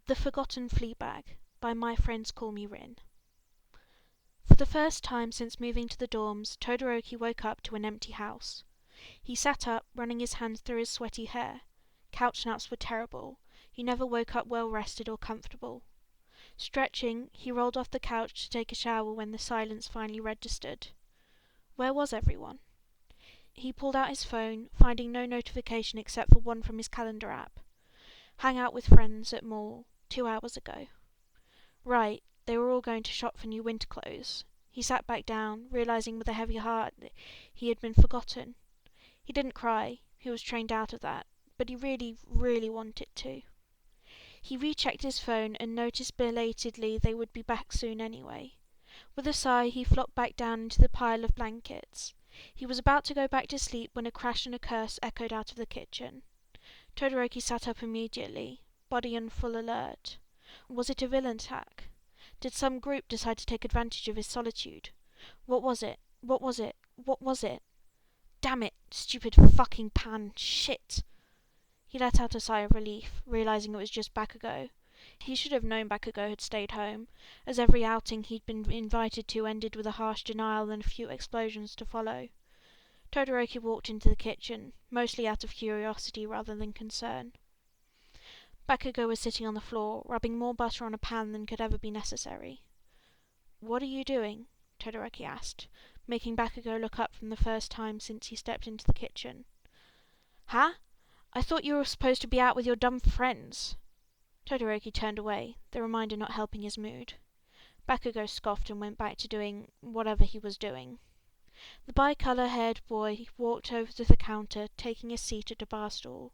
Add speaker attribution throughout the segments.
Speaker 1: The Forgotten Fleabag by My Friends Call Me Rin. For the first time since moving to the dorms, Todoroki woke up to an empty house. He sat up, running his hands through his sweaty hair. Couch naps were terrible. He never woke up well rested or comfortable. Stretching, he rolled off the couch to take a shower when the silence finally registered. Where was everyone? He pulled out his phone, finding no notification except for one from his calendar app. Hang out with friends at mall 2 hours ago. Right, they were all going to shop for new winter clothes. He sat back down, realizing with a heavy heart that he had been forgotten. He didn't cry, he was trained out of that, but he really, really wanted to. He rechecked his phone and noticed belatedly they would be back soon anyway. With a sigh, he flopped back down into the pile of blankets. He was about to go back to sleep when a crash and a curse echoed out of the kitchen. Todoroki sat up immediately, body on full alert. Was it a villain attack? Did some group decide to take advantage of his solitude? What was it? What was it? What was it? Damn it! Stupid fucking pan! Shit! He let out a sigh of relief, realizing it was just Bakugo. He should have known Bakugo had stayed home, as every outing he'd been invited to ended with a harsh denial and a few explosions to follow. Todoroki walked into the kitchen, mostly out of curiosity rather than concern. Bakugo was sitting on the floor, rubbing more butter on a pan than could ever be necessary. "What are you doing?" Todoroki asked, making Bakugo look up for the first time since he stepped into the kitchen. "Huh? I thought you were supposed to be out with your dumb friends." Todoroki turned away, the reminder not helping his mood. Bakugo scoffed and went back to doing whatever he was doing. The bicolour-haired boy walked over to the counter, taking a seat at a bar stool.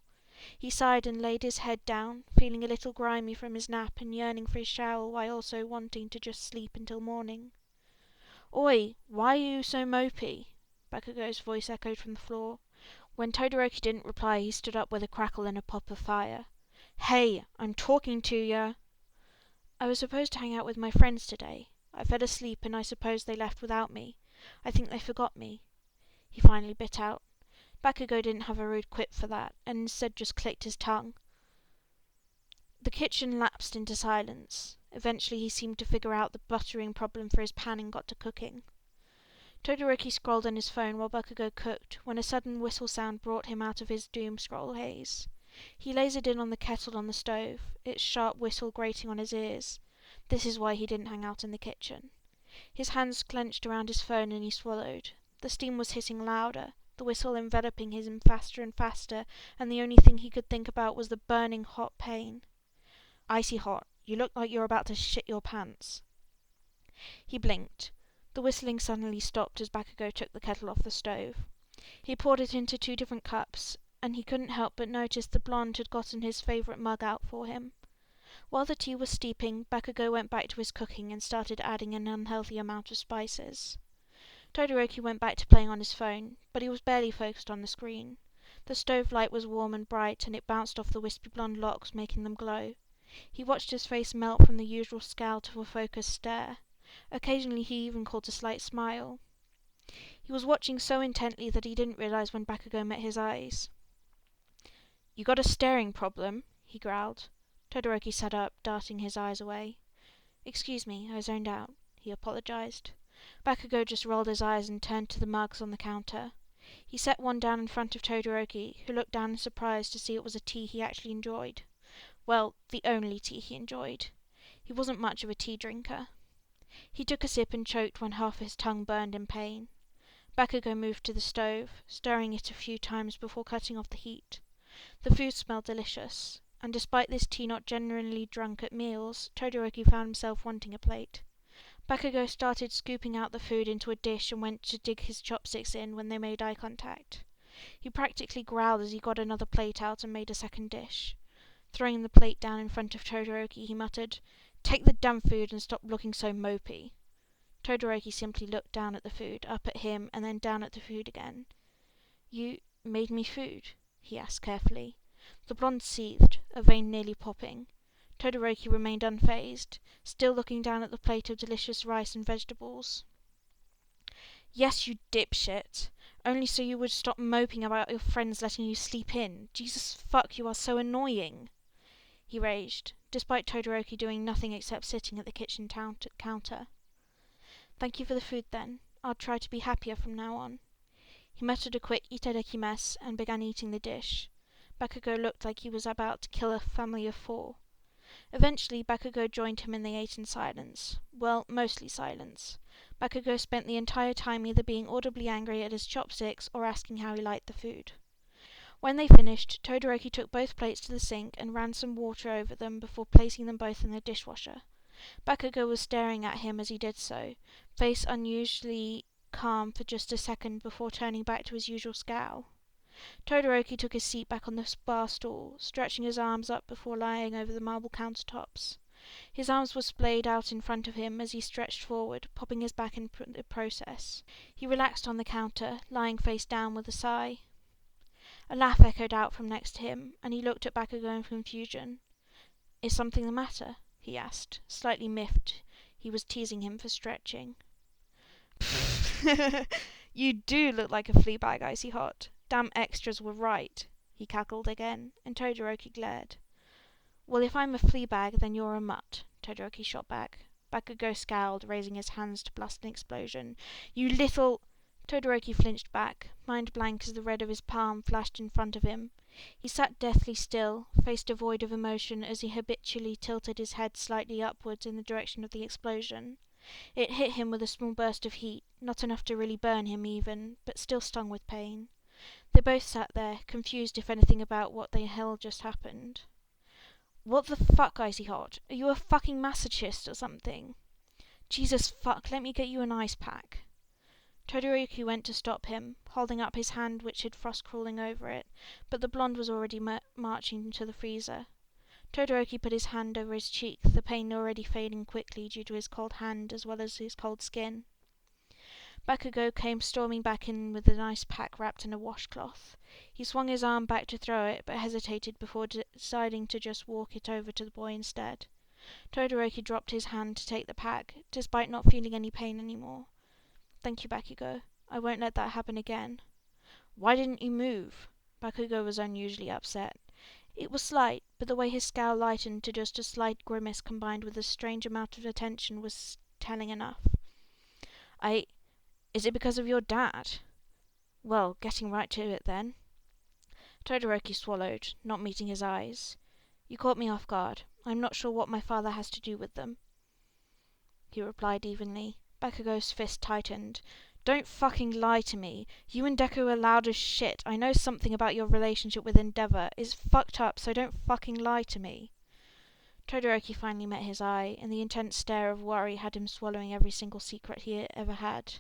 Speaker 1: He sighed and laid his head down, feeling a little grimy from his nap and yearning for his shower while also wanting to just sleep until morning. "Oi, why are you so mopey?" Bakugo's voice echoed from the floor. When Todoroki didn't reply, he stood up with a crackle and a pop of fire. "Hey, I'm talking to ya!" "I was supposed to hang out with my friends today. I fell asleep and I suppose they left without me. I think they forgot me," he finally bit out. Bakugo didn't have a rude quip for that, and instead just clicked his tongue. The kitchen lapsed into silence. Eventually he seemed to figure out the buttering problem for his pan and got to cooking. Todoroki scrolled on his phone while Bakugo cooked, when a sudden whistle sound brought him out of his doom scroll haze. He lasered in on the kettle on the stove, its sharp whistle grating on his ears. This is why he didn't hang out in the kitchen. His hands clenched around his phone and he swallowed. The steam was hissing louder, the whistle enveloping him faster and faster, and the only thing he could think about was the burning hot pain. "Icy hot. You look like you're about to shit your pants." He blinked. The whistling suddenly stopped as Bakugo took the kettle off the stove. He poured it into 2 different cups, and he couldn't help but notice the blonde had gotten his favourite mug out for him. While the tea was steeping, Bakugo went back to his cooking and started adding an unhealthy amount of spices. Todoroki went back to playing on his phone, but he was barely focused on the screen. The stove light was warm and bright, and it bounced off the wispy blonde locks, making them glow. He watched his face melt from the usual scowl to a focused stare. Occasionally he even caught a slight smile. He was watching so intently that he didn't realize when Bakugo met his eyes. "You got a staring problem?" he growled. Todoroki sat up, darting his eyes away. "Excuse me, I zoned out," he apologized. Bakugo just rolled his eyes and turned to the mugs on the counter. He set one down in front of Todoroki, who looked down in surprise to see it was a tea he actually enjoyed. Well, the only tea he enjoyed. He wasn't much of a tea drinker. He took a sip and choked when half his tongue burned in pain. Bakugo moved to the stove, stirring it a few times before cutting off the heat. The food smelled delicious, and despite this tea not generally drunk at meals, Todoroki found himself wanting a plate. Bakugo started scooping out the food into a dish and went to dig his chopsticks in when they made eye contact. He practically growled as he got another plate out and made a second dish. Throwing the plate down in front of Todoroki, he muttered, "Take the damn food and stop looking so mopey." Todoroki simply looked down at the food, up at him, and then down at the food again. "You made me food?" he asked carefully. The blonde seethed, a vein nearly popping. Todoroki remained unfazed, still looking down at the plate of delicious rice and vegetables. "Yes, you dipshit. Only so you would stop moping about your friends letting you sleep in. Jesus fuck, you are so annoying." he raged, despite Todoroki doing nothing except sitting at the kitchen counter. "Thank you for the food, then. I'll try to be happier from now on." He muttered a quick itadakimasu and began eating the dish. Bakugo looked like he was about to kill a family of 4. Eventually, Bakugo joined him and they ate in silence. Well, mostly silence. Bakugo spent the entire time either being audibly angry at his chopsticks or asking how he liked the food. When they finished, Todoroki took both plates to the sink and ran some water over them before placing them both in the dishwasher. Bakugo was staring at him as he did so, face unusually calm for just a second before turning back to his usual scowl. Todoroki took his seat back on the bar stool, stretching his arms up before lying over the marble countertops. His arms were splayed out in front of him as he stretched forward, popping his back in the process. He relaxed on the counter, lying face down with a sigh. A laugh echoed out from next to him, and he looked at Bakugo in confusion. "Is something the matter?" he asked, slightly miffed. He was teasing him for stretching. "You do look like a Fleabag, Icy Hot. Damn extras were right," he cackled again, and Todoroki glared. "Well, if I'm a Fleabag, then you're a mutt," Todoroki shot back. Bakugo scowled, raising his hands to blast an explosion. "You little—" Todoroki flinched back, mind blank as the red of his palm flashed in front of him. He sat deathly still, face devoid of emotion as he habitually tilted his head slightly upwards in the direction of the explosion. It hit him with a small burst of heat, not enough to really burn him even, but still stung with pain. They both sat there, confused if anything about what the hell just happened. "What the fuck, Icy Hot? Are you a fucking masochist or something?" "Jesus fuck, let me get you an ice pack." Todoroki went to stop him, holding up his hand which had frost crawling over it, but the blonde was already marching to the freezer. Todoroki put his hand over his cheek, the pain already fading quickly due to his cold hand as well as his cold skin. Bakugo came storming back in with an ice pack wrapped in a washcloth. He swung his arm back to throw it, but hesitated before deciding to just walk it over to the boy instead. Todoroki dropped his hand to take the pack, despite not feeling any pain anymore. "Thank you, Bakugo. I won't let that happen again." "Why didn't you move?" Bakugo was unusually upset. It was slight, but the way his scowl lightened to just a slight grimace combined with a strange amount of attention was telling enough. Is it because of your dad?" "Well, getting right to it then." Todoroki swallowed, not meeting his eyes. "You caught me off guard. I'm not sure what my father has to do with them," he replied evenly. Bakugo's fist tightened. "Don't fucking lie to me. You and Deku are loud as shit. I know something about your relationship with Endeavor. It's fucked up, so don't fucking lie to me." Todoroki finally met his eye, and the intense stare of worry had him swallowing every single secret he ever had.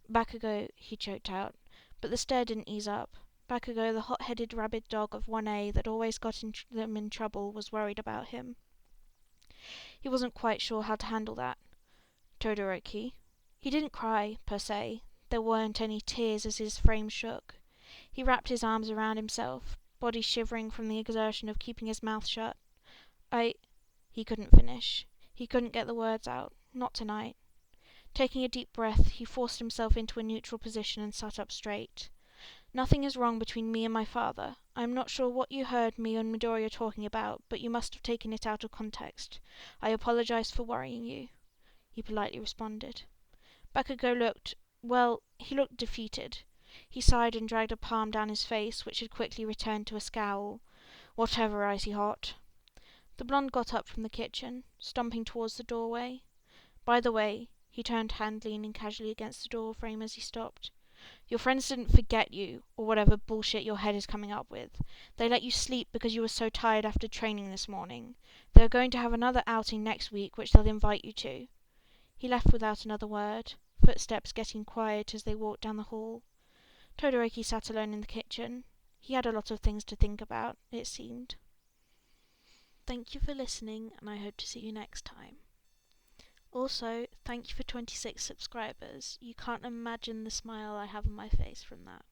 Speaker 1: "Bakugo," he choked out, but the stare didn't ease up. Bakugo, the hot-headed rabid dog of 1A that always got them in trouble, was worried about him. He wasn't quite sure how to handle that. "Todoroki." He didn't cry, per se. There weren't any tears as his frame shook. He wrapped his arms around himself, body shivering from the exertion of keeping his mouth shut. He couldn't finish. He couldn't get the words out. Not tonight. Taking a deep breath, he forced himself into a neutral position and sat up straight. "Nothing is wrong between me and my father. I am not sure what you heard me and Midoriya talking about, but you must have taken it out of context. I apologize for worrying you," he politely responded. Bakugo looked defeated. He sighed and dragged a palm down his face, which had quickly returned to a scowl. "Whatever, Icy Hot." The blonde got up from the kitchen, stomping towards the doorway. "By the way," he turned hand leaning casually against the door frame as he stopped, "your friends didn't forget you, or whatever bullshit your head is coming up with. They let you sleep because you were so tired after training this morning. They are going to have another outing next week which they'll invite you to." He left without another word, footsteps getting quiet as they walked down the hall. Todoroki sat alone in the kitchen. He had a lot of things to think about, it seemed. Thank you for listening, and I hope to see you next time. Also, thank you for 26 subscribers. You can't imagine the smile I have on my face from that.